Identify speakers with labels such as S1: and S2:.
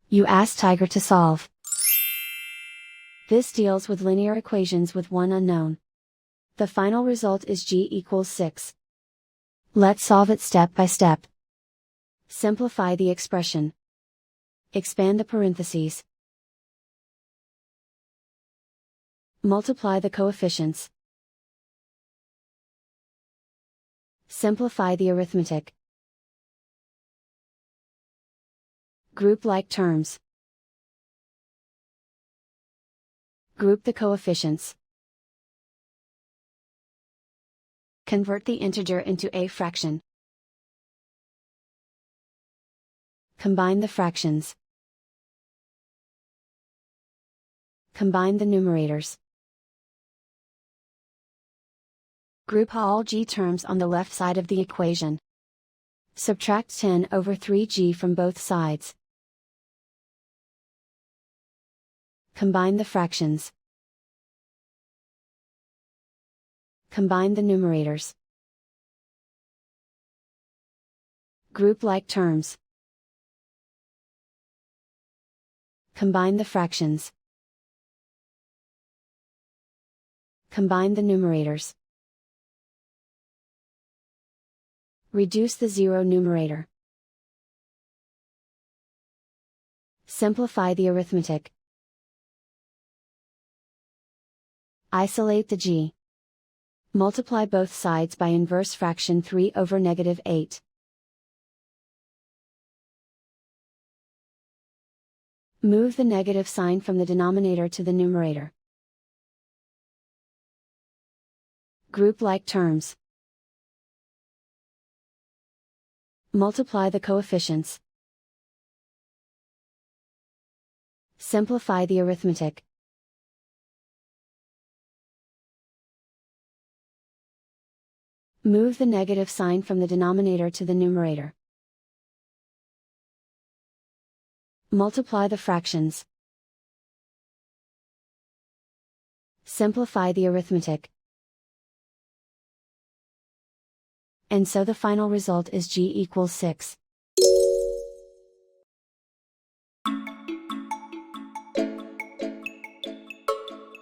S1: You ask Tiger to solve. This deals with linear equations with one unknown. The final result is g equals 6. Let's solve it step by step. Simplify the expression. Expand the parentheses. Multiply the coefficients. Simplify the arithmetic. Group like terms. Group the coefficients. Convert the integer into a fraction. Combine the fractions. Combine the numerators. Group all g terms on the left side of the equation. Subtract 10 over 3g from both sides. Combine the fractions. Combine the numerators. Group like terms. Combine the fractions. Combine the numerators. Reduce the zero numerator. Simplify the arithmetic. Isolate the g. Multiply both sides by inverse fraction 3 over -8. Move the negative sign from the denominator to the numerator. Group like terms. Multiply the coefficients. Simplify the arithmetic. Move the negative sign from the denominator to the numerator. Multiply the fractions. Simplify the arithmetic. And so the final result is g equals 6.